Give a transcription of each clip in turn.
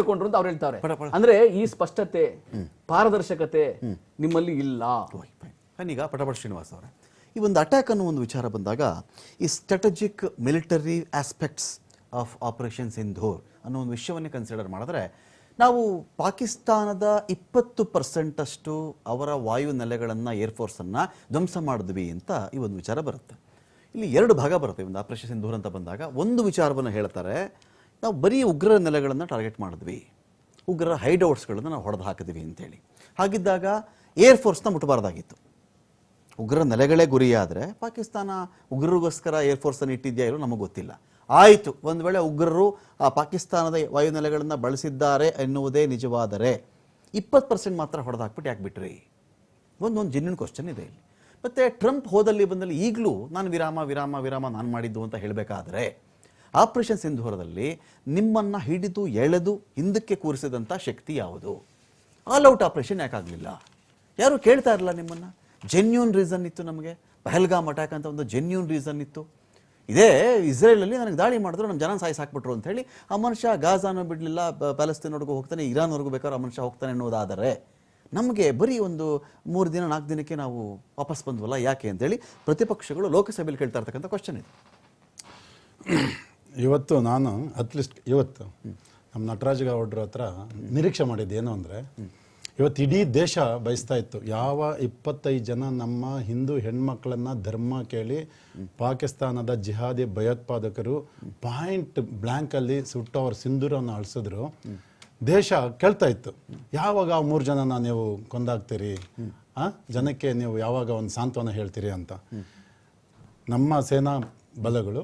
ಅಂತ ಅವ್ರು ಹೇಳ್ತಾರೆ. ಅಂದ್ರೆ ಈ ಸ್ಪಷ್ಟತೆ ಪಾರದರ್ಶಕತೆ ನಿಮ್ಮಲ್ಲಿ ಇಲ್ಲ. ಈಗ ಪಟಪಟ ಶ್ರೀನಿವಾಸ್ ಅವರೇ, ಈ ಒಂದು ಅಟ್ಯಾಕ್ ಅನ್ನೋ ಒಂದು ವಿಚಾರ ಬಂದಾಗ ಈ strategic military aspects of operation Sindoor ಅನ್ನೋ ಒಂದು ವಿಷಯವನ್ನೇ ಕನ್ಸಿಡರ್ ಮಾಡಿದ್ರೆ ನಾವು ಪಾಕಿಸ್ತಾನದ 20% ಅಷ್ಟು ಅವರ ವಾಯು ನೆಲೆಗಳನ್ನು ಏರ್ಫೋರ್ಸನ್ನು ಧ್ವಂಸ ಮಾಡಿದ್ವಿ ಅಂತ ಈ ಒಂದು ವಿಚಾರ ಬರುತ್ತೆ. ಇಲ್ಲಿ ಎರಡು ಭಾಗ ಬರುತ್ತೆ ಒಂದು ಆಪರೇಷನ್ ಸಿಂಧೂರ್ ಅಂತ ಬಂದಾಗ. ಒಂದು ವಿಚಾರವನ್ನು ಹೇಳ್ತಾರೆ, ನಾವು ಬರೀ ಉಗ್ರ ನೆಲೆಗಳನ್ನು ಟಾರ್ಗೆಟ್ ಮಾಡಿದ್ವಿ, ಉಗ್ರರ ಹೈಡೌಟ್ಸ್ಗಳನ್ನು ನಾವು ಹೊಡೆದು ಹಾಕಿದ್ವಿ ಅಂತೇಳಿ. ಹಾಗಿದ್ದಾಗ ಏರ್ಫೋರ್ಸ್ನ ಮುಟ್ಟಬಾರ್ದಾಗಿತ್ತು. ಉಗ್ರ ನೆಲೆಗಳೇ ಗುರಿಯಾದರೆ ಪಾಕಿಸ್ತಾನ ಉಗ್ರರಿಗೋಸ್ಕರ ಏರ್ಫೋರ್ಸನ್ನು ಇಟ್ಟಿದೆಯಾ ಇರೋ ನಮಗೆ ಗೊತ್ತಿಲ್ಲ. ಆಯಿತು, ಒಂದು ವೇಳೆ ಉಗ್ರರು ಆ ಪಾಕಿಸ್ತಾನದ ವಾಯುನೆಲೆಗಳನ್ನು ಬಳಸಿದ್ದಾರೆ ಎನ್ನುವುದೇ ನಿಜವಾದರೆ 20% ಮಾತ್ರ ಹೊಡೆದು ಹಾಕ್ಬಿಟ್ಟು ಯಾಕೆ ಬಿಟ್ರಿ? ಒಂದು ಜೆನ್ಯೂನ್ ಕ್ವಶನ್ ಇದೆ ಇಲ್ಲಿ. ಮತ್ತು ಟ್ರಂಪ್ ಹೋದಲ್ಲಿ ಬಂದಲ್ಲಿ ಈಗಲೂ ನಾನು ವಿರಾಮ ನಾನು ಮಾಡಿದ್ದು ಅಂತ ಹೇಳಬೇಕಾದ್ರೆ ಆಪರೇಷನ್ ಸಿಂಧೂರದಲ್ಲಿ ನಿಮ್ಮನ್ನು ಹಿಡಿದು ಎಳೆದು ಹಿಂದಕ್ಕೆ ಕೂರಿಸಿದಂಥ ಶಕ್ತಿ ಯಾವುದು? ಆಲ್ ಔಟ್ ಆಪರೇಷನ್ ಯಾಕಾಗಲಿಲ್ಲ? ಯಾರು ಕೇಳ್ತಾ ಇರಲ್ಲ ನಿಮ್ಮನ್ನು. ಜೆನ್ಯೂನ್ ರೀಸನ್ ಇತ್ತು ನಮಗೆ. ಪಹಲ್ಗಾಮ್ ಅಟ್ಯಾಕ್ ಅಂತ ಒಂದು ಜೆನ್ಯೂನ್ ರೀಸನ್ ಇತ್ತು. ಇದೇ ಇಸ್ರೇಲಲ್ಲಿ ನನಗೆ ದಾಳಿ ಮಾಡಿದ್ರು, ನಮ್ಮ ಜನ ಸಾಯಿಸಾಕ್ಬಿಟ್ರು ಅಂತ ಹೇಳಿ ಆ ಮನುಷ್ಯ ಗಾಜಾನೂ ಬಿಡಲಿಲ್ಲ, ಪ್ಯಾಲೆಸ್ತೀನ್ವರೆಗೂ ಹೋಗ್ತಾನೆ, ಇರಾನ್ವರೆಗೂ ಬೇಕಾದ್ರೆ ಆ ಮನುಷ್ಯ ಹೋಗ್ತಾನೆ ಅನ್ನೋದಾದರೆ ನಮಗೆ ಬರೀ ಒಂದು 3 ದಿನ 4 ದಿನಕ್ಕೆ ನಾವು ವಾಪಸ್ ಬಂದ್ವಲ್ಲ ಯಾಕೆ ಅಂತೇಳಿ ಪ್ರತಿಪಕ್ಷಗಳು ಲೋಕಸಭೆಯಲ್ಲಿ ಕೇಳ್ತಾ ಇರ್ತಕ್ಕಂಥ ಕ್ವಶನ್ ಇದೆ. ಇವತ್ತು ನಾನು ಅಟ್ಲೀಸ್ಟ್ ಇವತ್ತು ನಮ್ಮ ನಟರಾಜ್ ಗೌಡ್ರ ಹತ್ರ ನಿರೀಕ್ಷೆ ಮಾಡಿದ್ದೇನು ಅಂದರೆ, ಇವತ್ತು ಇಡೀ ದೇಶ ಬಯಸ್ತಾ ಇತ್ತು ಯಾವ 25 ಜನ ನಮ್ಮ ಹಿಂದೂ ಹೆಣ್ಮಕ್ಳನ್ನ ಧರ್ಮ ಕೇಳಿ ಪಾಕಿಸ್ತಾನದ ಜಿಹಾದಿ ಭಯೋತ್ಪಾದಕರು ಪಾಯಿಂಟ್ ಬ್ಲ್ಯಾಂಕಲ್ಲಿ ಸುಟ್ಟು ಅವ್ರ ಸಿಂಧೂರವನ್ನು ಅಳಿಸಿದ್ರು. ದೇಶ ಕೇಳ್ತಾ ಇತ್ತು, ಯಾವಾಗ 3 ಜನನ ನೀವು ಕೊಂದಾಗ್ತೀರಿ, ಜನಕ್ಕೆ ನೀವು ಯಾವಾಗ ಒಂದು ಸಾಂತ್ವನ ಹೇಳ್ತೀರಿ ಅಂತ. ನಮ್ಮ ಸೇನಾ ಬಲಗಳು,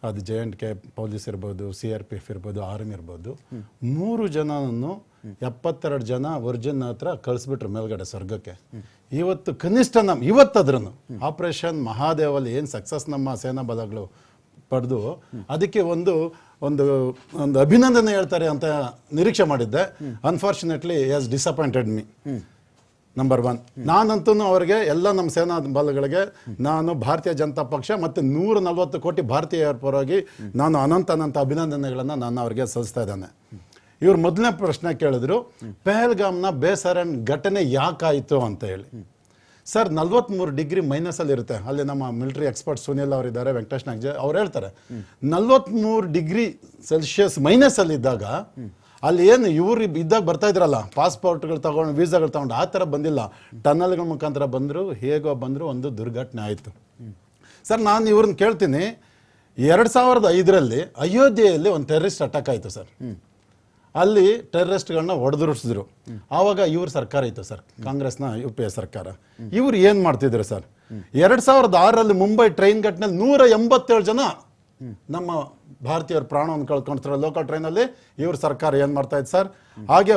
ಅದು JNK ಪೊಲೀಸ್ ಇರ್ಬೋದು, CRPF ಇರ್ಬೋದು, ಆರ್ಮಿ ಇರ್ಬೋದು, 3 ಜನನನ್ನು 72 ಜನ ವರ್ಜಿನ್ ಹತ್ರ ಕಳಿಸ್ಬಿಟ್ರು ಮೇಲ್ಗಡೆ ಸ್ವರ್ಗಕ್ಕೆ. ಇವತ್ತು ಕನಿಷ್ಠ ಇವತ್ತಾದ್ರೂ ಆಪರೇಷನ್ ಮಹಾದೇವಲ್ಲಿ ಏನು ಸಕ್ಸಸ್ ನಮ್ಮ ಸೇನಾ ಬಲಗಳು ಪಡೆದು ಅದಕ್ಕೆ ಒಂದು ಒಂದು ಒಂದು ಅಭಿನಂದನೆ ಹೇಳ್ತಾರೆ ಅಂತ ನಿರೀಕ್ಷೆ ಮಾಡಿದ್ದೆ. Unfortunately has disappointed me. Number 1, ನಾನಂತೂ ಅವರಿಗೆ ಎಲ್ಲ ನಮ್ಮ ಸೇನಾ ಬಲಗಳಿಗೆ ನಾನು ಭಾರತೀಯ ಜನತಾ ಪಕ್ಷ ಮತ್ತು 140 ಕೋಟಿ ಭಾರತೀಯರ ಪರವಾಗಿ ನಾನು ಅನಂತ ಅಭಿನಂದನೆಗಳನ್ನು ನಾನು ಅವರಿಗೆ ಸಲ್ಲಿಸ್ತಾ ಇದ್ದೇನೆ. ಇವ್ರು ಮೊದಲನೇ ಪ್ರಶ್ನೆ ಕೇಳಿದ್ರು, ಪಹಲ್ಗಾಮ್ನ ಬೇಸರನ್ ಘಟನೆ ಯಾಕಾಯಿತು ಅಂತ ಹೇಳಿ. ಸರ್, 43 ಡಿಗ್ರಿ ಮೈನಸಲ್ಲಿ ಇರುತ್ತೆ. ಅಲ್ಲಿ ನಮ್ಮ ಮಿಲಿಟರಿ ಎಕ್ಸ್ಪರ್ಟ್ ಸುನಿಲ್ ಅವರಿದ್ದಾರೆ, ವೆಂಕಟೇಶ್ ನಾಗ್ಜೆ ಅವ್ರು ಹೇಳ್ತಾರೆ, 43 ಡಿಗ್ರಿ ಸೆಲ್ಸಿಯಸ್ ಮೈನಸಲ್ಲಿ ಇದ್ದಾಗ ಅಲ್ಲಿ ಏನು ಇವ್ರು ಇದ್ದಾಗ ಬರ್ತಾ ಇದ್ರಲ್ಲ, ಪಾಸ್ಪೋರ್ಟ್ಗಳು ತಗೊಂಡು ವೀಸಾಗಳು ತಗೊಂಡು ಆ ಥರ ಬಂದಿಲ್ಲ, ಟನಲ್ಗಳ ಮುಖಾಂತರ ಬಂದರು, ಹೇಗೋ ಬಂದರು, ಒಂದು ದುರ್ಘಟನೆ ಆಯಿತು. ಸರ್, ನಾನು ಇವ್ರನ್ನ ಕೇಳ್ತೀನಿ, 2005ರಲ್ಲಿ ಅಯೋಧ್ಯೆಯಲ್ಲಿ ಒಂದು ಟೆರರಿಸ್ಟ್ ಅಟ್ಯಾಕ್ ಆಯಿತು ಸರ್. ಅಲ್ಲಿ ಟೆರರಿಸ್ಟ್ಗಳನ್ನ ಹೊಡೆದುರಿಸಿದ್ರು. ಆವಾಗ ಇವ್ರ ಸರ್ಕಾರ ಇತ್ತು ಸರ್, ಕಾಂಗ್ರೆಸ್ನ UPA ಸರ್ಕಾರ. ಇವ್ರು ಏನು ಮಾಡ್ತಿದ್ರು ಸರ್, 2006ರಲ್ಲಿ ಮುಂಬೈ ಟ್ರೈನ್ ಘಟನೆಯಲ್ಲಿ 187 ಜನ ನಮ್ಮ ಭಾರತೀಯರ ಪ್ರಾಣವನ್ನು ಕಳ್ಕೊಂಡ್ತಾರೆ ಲೋಕಲ್ ಟ್ರೈನಲ್ಲಿ. ಇವ್ರ ಸರ್ಕಾರ ಏನು ಮಾಡ್ತಾ ಇತ್ತು ಸರ್. ಹಾಗೆ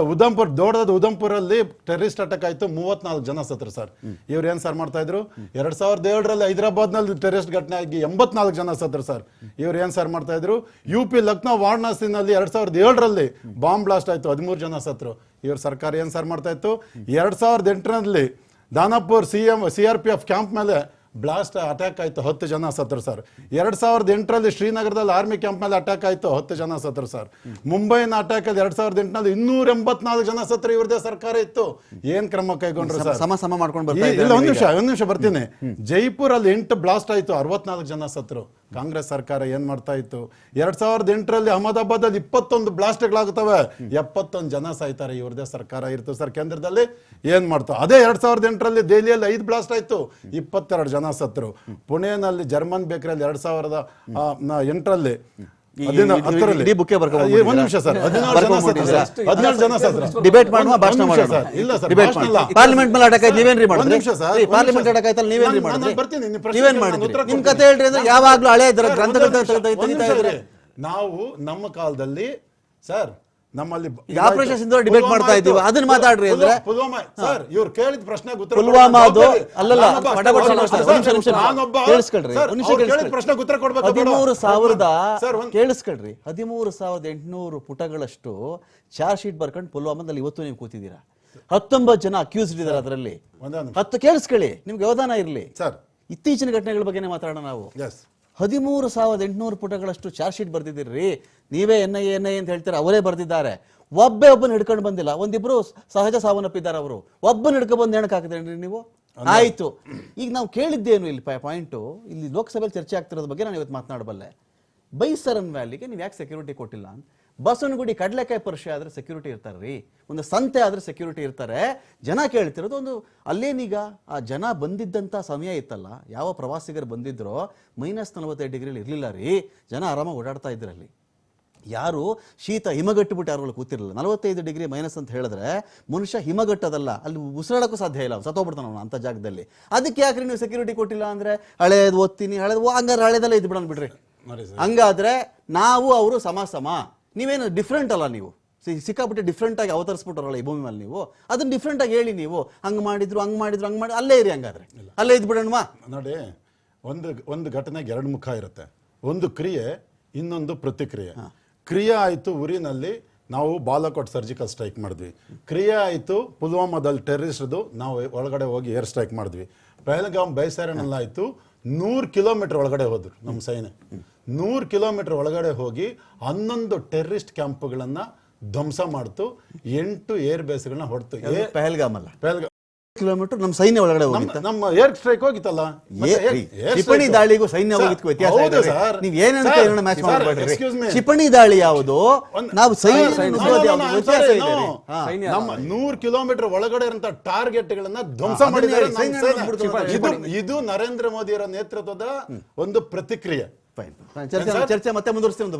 ದೊಡ್ಡದಾದ ಉದಂಪುರಲ್ಲಿ ಟೆರರಿಸ್ಟ್ ಅಟ್ಯಾಕ್ ಆಯಿತು, 34 ಜನ ಸತ್ರು ಸರ್. ಇವ್ರು ಏನು ಸರ್ ಮಾಡ್ತಾ ಇದ್ರು, 2007ರಲ್ಲಿ ಹೈದರಾಬಾದ್ನಲ್ಲಿ ಟೆರರಿಸ್ಟ್ ಘಟನೆ ಆಗಿ 84 ಜನ ಸತ್ರು ಸರ್. ಇವ್ರು ಏನು ಸರ್ ಮಾಡ್ತಾ ಇದ್ರು. UP ಲಕ್ನೋ ವಾರಣಾಸಿನಲ್ಲಿ 2007ರಲ್ಲಿ ಬಾಂಬ್ ಬ್ಲಾಸ್ಟ್ ಆಯಿತು, 13 ಜನ ಸತ್ರು. ಇವ್ರ ಸರ್ಕಾರ ಏನು ಸರ್ ಮಾಡ್ತಾ ಇತ್ತು. 2008ರಲ್ಲಿ ದಾನಾಪುರ್ CRPF ಕ್ಯಾಂಪ್ ಮೇಲೆ ಬ್ಲಾಸ್ಟ್ ಅಟ್ಯಾಕ್ ಆಯಿತು, 10 ಜನ ಸತ್ರು ಸರ್. 2008ರಲ್ಲಿ ಶ್ರೀನಗರದಲ್ಲಿ ಆರ್ಮಿ ಕ್ಯಾಂಪ್ ಮೇಲೆ ಅಟ್ಯಾಕ್ ಆಯಿತು, 10 ಜನ ಸತ್ರು ಸರ್. ಮುಂಬೈನ ಅಟ್ಯಾಕಲ್ಲಿ 2008ನಲ್ಲಿ 284 ಜನ ಸತ್ರು. ಇವ್ರದೇ ಸರ್ಕಾರ ಇತ್ತು. ಏನ್ ಕ್ರಮ ಕೈಗೊಂಡ್ರು ಸರ್? ಸಮ ಮಾಡ್ಕೊಂಡು ಒಂದ್ ನಿಮಿಷ ಬರ್ತೀನಿ. ಜೈಪುರಲ್ಲಿ 8 ಬ್ಲಾಸ್ಟ್ ಆಯಿತು, 64 ಜನ ಸತ್ರು. ಕಾಂಗ್ರೆಸ್ ಸರ್ಕಾರ ಏನ್ ಮಾಡ್ತಾ ಇತ್ತು. 2008ರಲ್ಲಿ ಅಹಮದಾಬಾದಲ್ಲಿ 21 ಬ್ಲಾಸ್ಟ್ಗಳಾಗುತ್ತವೆ, 71 ಜನ ಸಾಯ್ತಾರೆ. ಇವ್ರದೇ ಸರ್ಕಾರ ಇತ್ತು ಸರ್ ಕೇಂದ್ರದಲ್ಲಿ. ಏನ್ ಮಾಡ್ತಾವ? ಅದೇ 2008ರಲ್ಲಿ ದೆಹಲಿಯಲ್ಲಿ 5 ಬ್ಲಾಸ್ಟ್ ಆಯ್ತು, 22 ಜನ ಸತ್ರು. ಪುಣೆನಲ್ಲಿ ಜರ್ಮನ್ ಬೇಕರಿಯಲ್ಲಿ 2008ರಲ್ಲಿ ಡಿಬೇಟ್ ಮಾಡುವ ಭಾಷಣ ಮಾಡೋಣ. ಇಲ್ಲ ಸರ್, ಪಾರ್ಲಿಮೆಂಟ್ ಮೇಲೆ ಅಟ್ಯಾಕ್ ಆಯ್ತು, ನೀವೇನ್ರಿ ಮಾಡಿದ್ರಿ? ಪಾರ್ಲಿಮೆಂಟ್ ಅಟ್ಯಾಕ್ ಆಯ್ತಲ್ಲ, ನೀವೇನ್ರಿ ಮಾಡಿದ್ರಿ? ನೀವೇನ್ ಮಾಡಿದ್ರಿ? ನಿಮ್ ಕತೆ ಹೇಳ್ರಿ ಅಂದ್ರೆ ಯಾವಾಗ್ಲೂ ಹಳೆ ಗ್ರಂಥಗಳು ನಾವು ನಮ್ಮ ಕಾಲದಲ್ಲಿ ಸರ್ ನಮ್ಮಲ್ಲಿ ಆಪರೇಷನ್ ಸಿಂಧೂರ ಡಿಬೇಟ್ ಮಾಡ್ತಾ ಇದ್ದೀವಿ, ಅದನ್ನ ಮಾತಾಡ್ರಿ ಅಂದ್ರೆ ಪುಲ್ವಾಮಾ ಸರ್ ಇವ್ರು ಕೇಳಿದ ಪ್ರಶ್ನೆಗೆ ಉತ್ತರ ಪುಲ್ವಾಮಾ ಅದು ಅಲ್ಲಲ್ಲ ಪ್ರಶ್ನೆಗೆ ಉತ್ತರ ಕೊಡ್ಬೇಕು. 13,800 ಪುಟಗಳಷ್ಟು ಚಾರ್ಜ್ ಶೀಟ್ ಬರ್ಕೊಂಡು ಪುಲ್ವಾಮಾದಲ್ಲಿ ಇವತ್ತು ನೀವು ಕೂತಿದ್ದೀರಾ. 19 ಜನ ಅಕ್ಯೂಸ್ಡ್ ಇದ್ದಾರೆ ಅದರಲ್ಲಿ. 10 ಕೇಳಿಸ್ಕೊಳ್ಳಿ, ನಿಮ್ಗೆ ಯೋಧಾನ ಇರಲಿ ಸರ್. ಇತ್ತೀಚಿನ ಘಟನೆಗಳ ಬಗ್ಗೆ ಮಾತಾಡೋಣ ನಾವು. 13,800 ಪುಟಗಳಷ್ಟು ಚಾರ್ಜ್ ಶೀಟ್ ಬರ್ದಿದ್ದೀರಿ. ನೀವೇ NIA ಅಂತ ಹೇಳ್ತೀರಾ, ಅವರೇ ಬರೆದಿದ್ದಾರೆ. ಒಬ್ಬನ ಹಿಡ್ಕೊಂಡು ಬಂದಿಲ್ಲ, ಒಂದಿಬ್ರು ಸಹಜ ಸಾವನ್ನಪ್ಪಿದ್ದಾರೆ, ಅವರು ಒಬ್ಬನ ಹಿಡ್ಕೊಂಡು ಬಂದು ಹೆಣಕ್ ಹಾಕಿದ್ರಿ ನೀವು. ಆಯ್ತು, ಈಗ ನಾವು ಕೇಳಿದ್ದೇನು ಇಲ್ಲಿ ಪಾಯಿಂಟು, ಇಲ್ಲಿ ಲೋಕಸಭೆಯಲ್ಲಿ ಚರ್ಚೆ ಆಗ್ತಿರೋದ್ರ ಬಗ್ಗೆ ನಾನು ಇವತ್ತು ಮಾತನಾಡಬಲ್ಲೆ. ಬೈಸರನ್ ವ್ಯಾಲಿಗೆ ನೀವು ಯಾಕೆ ಸೆಕ್ಯೂರಿಟಿ ಕೊಟ್ಟಿಲ್ಲ ಅಂತ. ಬಸವನಗುಡಿ ಕಡಲೆಕಾಯಿ ಪರಿಷೆ ಆದ್ರೆ ಸೆಕ್ಯೂರಿಟಿ ಇರ್ತಾರೆ ರೀ, ಒಂದು ಸಂತೆ ಆದ್ರೆ ಸೆಕ್ಯೂರಿಟಿ ಇರ್ತಾರೆ. ಜನ ಕೇಳ್ತಿರೋದು ಒಂದು, ಅಲ್ಲೇನೀಗ ಆ ಜನ ಬಂದಿದ್ದಂಥ ಸಮಯ ಇತ್ತಲ್ಲ, ಯಾವ ಪ್ರವಾಸಿಗರು ಬಂದಿದ್ರೋ -45 ಡಿಗ್ರಿಲಿ ಇರಲಿಲ್ಲ ರೀ, ಜನ ಆರಾಮಾಗಿ ಓಡಾಡ್ತಾ ಇದ್ರಲ್ಲಿ. ಯಾರು ಶೀತ ಹಿಮಗಟ್ಟಿಬಿಟ್ಟು ಯಾರು ಕೂತಿರಲಿಲ್ಲ. 45 ಡಿಗ್ರಿ ಮೈನಸ್ ಅಂತ ಹೇಳಿದ್ರೆ ಮನುಷ್ಯ ಹಿಮಗಟ್ಟದಲ್ಲ, ಅಲ್ಲಿ ಉಸಿರಾಡೋಕ್ಕೂ ಸಾಧ್ಯ ಇಲ್ಲ, ಸತ್ತೋಗ್ಬಿಡ್ತಾನೆ ಅವನು ಅಂಥ ಜಾಗದಲ್ಲಿ. ಅದಕ್ಕೆ ಯಾಕ್ರಿ ನೀವು ಸೆಕ್ಯೂರಿಟಿ ಕೊಟ್ಟಿಲ್ಲ ಅಂದರೆ, ಹಳೇದು ಓದ್ತೀನಿ, ಹಂಗಾರೆ ಹಳೇದೆಲ್ಲ ಇದು ಬಿಡೋಣ ಬಿಡ್ರಿ. ಹಂಗಾದ್ರೆ ನಾವು ಅವರು ಸಮ ನೀವೇನು ಡಿಫ್ರೆಂಟ್ ಅಲ್ಲ, ನೀವು ಸಿಕ್ಕಾಬಿಟ್ಟು ಡಿಫ್ರೆಂಟ್ ಆಗಿ ಅವತರಿಸ್ಬಿಟ್ರಲ್ಲ ಈ ಭೂಮಿ ಮೇಲೆ, ನೀವು ಅದನ್ನ ಡಿಫ್ರೆಂಟ್ ಆಗಿ ಹೇಳಿ. ನೀವು ಹಂಗೆ ಮಾಡಿದ್ರು ಅಲ್ಲೇ ಇರಿ, ಹಂಗಾದ್ರೆ ಅಲ್ಲೇ ಇದ್ಬಿಡೋಣವಾ. ನೋಡಿ, ಒಂದು ಘಟನೆಗೆ 2 ಮುಖ ಇರುತ್ತೆ. ಒಂದು ಕ್ರಿಯೆ, ಇನ್ನೊಂದು ಪ್ರತಿಕ್ರಿಯೆ. ಕ್ರಿಯೆ ಆಯಿತು ಊರಿನಲ್ಲಿ ನಾವು ಬಾಲಾಕೋಟ್ ಸರ್ಜಿಕಲ್ ಸ್ಟ್ರೈಕ್ ಮಾಡಿದ್ವಿ. ಕ್ರಿಯೆ ಆಯಿತು ಪುಲ್ವಾಮಾದಲ್ಲಿ ಟೆರರಿಸ್ಟ್ದು, ನಾವು ಒಳಗಡೆ ಹೋಗಿ ಏರ್ ಸ್ಟ್ರೈಕ್ ಮಾಡಿದ್ವಿ. ಪಹಲ್ಗಾಮ್ ಬೈಸಾರನಲ್ಲಾಯಿತು 100 ಕಿಲೋಮೀಟರ್ ಒಳಗಡೆ ಹೋದ್ರು ನಮ್ಮ ಸೈನ್ಯ. 100 ಕಿಲೋಮೀಟರ್ ಒಳಗಡೆ ಹೋಗಿ 11 ಟೆರರಿಸ್ಟ್ ಕ್ಯಾಂಪ್ಗಳನ್ನ ಧ್ವಂಸ ಮಾಡ್ತು, 8 ಏರ್ ಬೇಸ್ಗಳನ್ನ ಹೊಡ್ತು. ಪಹಲ್ಗಾಮ್ ಅಲ್ಲ, ಪಹಲ್ಗಾಮ್ ಕಿಲೋಮೀಟರ್ ನಮ್ಮ ಸೈನ್ಯ ಒಳಗಡೆ ಹೋಗಿತ್ತು. ನಮ್ಮ ಏರ್ ಸ್ಟ್ರೈಕ್ ಹೋಗಿತ್ತಲ್ಲ, ಕ್ಷಿಪಣಿ ದಾಳಿಗೂ ಸೈನ್ಯ ಹೋಗಿದ್ಕು ವ್ಯತ್ಯಾಸ ಇದೆ. ನೀವು ಏನೇನು ಮ್ಯಾಚ್ ಮಾಡಬೇಡ್ರಿ. ಕ್ಷಿಪಣಿ ದಾಳಿ ಯಾವುದು, ನಾವು ನಮ್ಮ 100 ಕಿಲೋಮೀಟರ್ ಒಳಗಡೆ ಇರುವಂತ ಟಾರ್ಗೆಟ್ ಗಳನ್ನ ಧ್ವಂಸ ಮಾಡಿದ್ದಾರೆ. ಇದು ನರೇಂದ್ರ ಮೋದಿ ಅವರ ನೇತೃತ್ವದ ಒಂದು ಪ್ರತಿಕ್ರಿಯೆ. ಚರ್ಚೆ ಮತ್ತೆ ಮುಂದುವರಿಸ್ತೀವಿ.